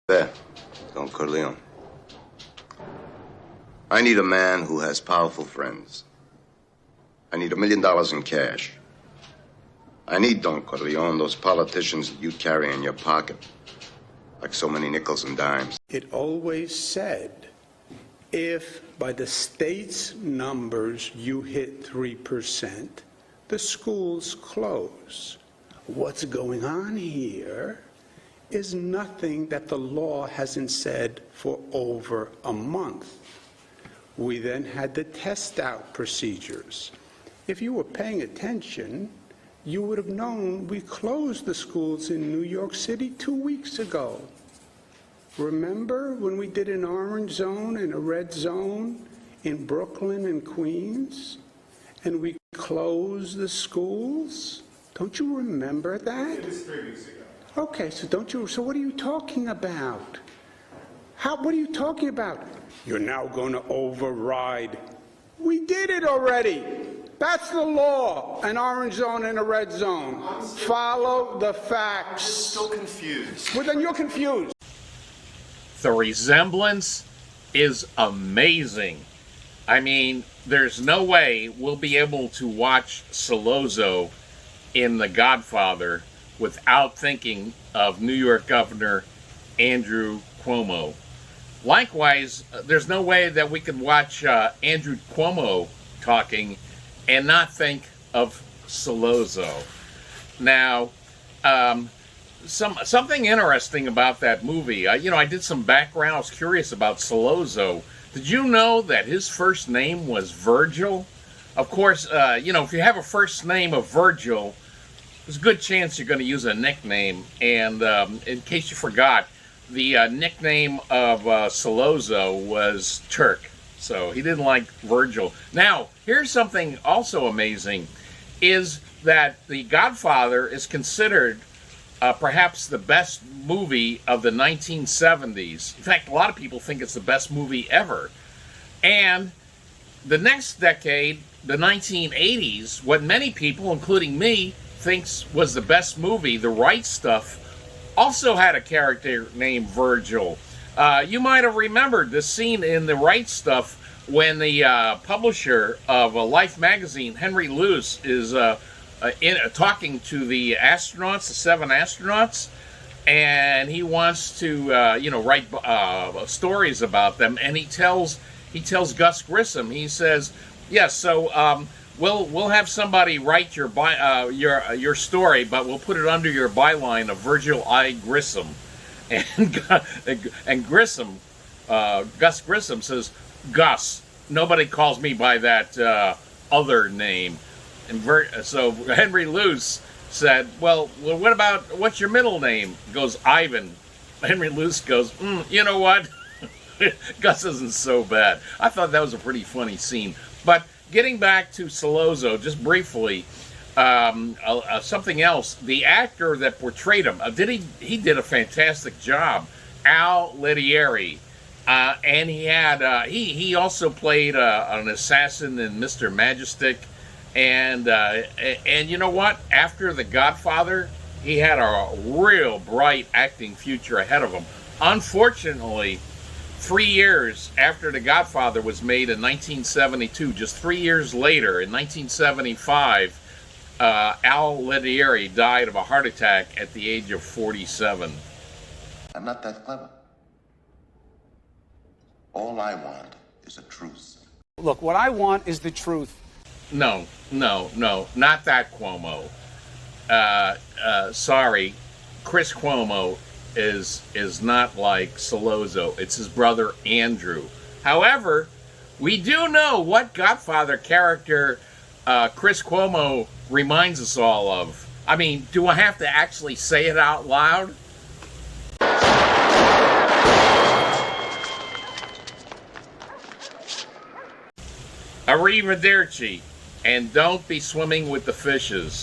There, Don Corleone. I need a man who has powerful friends. I need $1 million in cash. I need, Don Corleone, those politicians that you carry in your pocket, like so many nickels and dimes. It always said, if by the state's numbers you hit 3%, the schools close. What's going on here is nothing that the law hasn't said for over a month. We then had the test out procedures. If you were paying attention, you would have known we closed the schools in New York City 2 weeks ago. Remember when we did an orange zone and a red zone in Brooklyn and Queens, and we closed the schools? Don't you remember that? It was 3 weeks ago. Okay, so what are you talking about? What are you talking about? You're now going to override. We did it already. That's the law, an orange zone and a red zone. Follow the facts. I'm still confused. Well, then you're confused. The resemblance is amazing. I mean, there's no way we'll be able to watch Sollozzo in The Godfather without thinking of New York Governor Andrew Cuomo. Likewise, there's no way that we could watch Andrew Cuomo talking and not think of Sollozzo. Now, something interesting about that movie. I did some background. I was curious about Sollozzo. Did you know that his first name was Virgil? Of course, if you have a first name of Virgil, there's a good chance you're going to use a nickname. And in case you forgot, the nickname of Sollozzo was Turk. So he didn't like Virgil. Now, here's something also amazing, is that The Godfather is considered perhaps the best movie of the 1970s. In fact, a lot of people think it's the best movie ever. And the next decade, the 1980s, what many people, including me, thinks was the best movie, The Right Stuff, also had a character named Virgil. You might have remembered the scene in The Right Stuff when the publisher of Life magazine, Henry Luce, is talking to the astronauts, the 7 astronauts, and he wants to, write stories about them. And he tells Gus Grissom, he says, "Yes, so we'll have somebody write your story, but we'll put it under your byline of Virgil I. Grissom." And Grissom, Gus Grissom says, "Gus, nobody calls me by that other name." And so Henry Luce said, well, what's your middle name? He goes, "Ivan." Henry Luce goes, you know what? Gus isn't so bad. I thought that was a pretty funny scene. But getting back to Sollozzo, just briefly, something else. The actor that portrayed him, he did a fantastic job. Al Lettieri. And he had he also played an assassin in Mr. Majestic. And you know what? After The Godfather, he had a real bright acting future ahead of him. Unfortunately, 3 years after The Godfather was made in 1972, just 3 years later, in 1975, Al Lettieri died of a heart attack at the age of 47. I'm not that clever. All I want is a truce. Look, what I want is the truth. No, not that Cuomo. Sorry, Chris Cuomo is not like Sollozzo. It's his brother Andrew. However, we do know what Godfather character Chris Cuomo reminds us all of. I mean, do I have to actually say it out loud? Arrivederci, and don't be swimming with the fishes.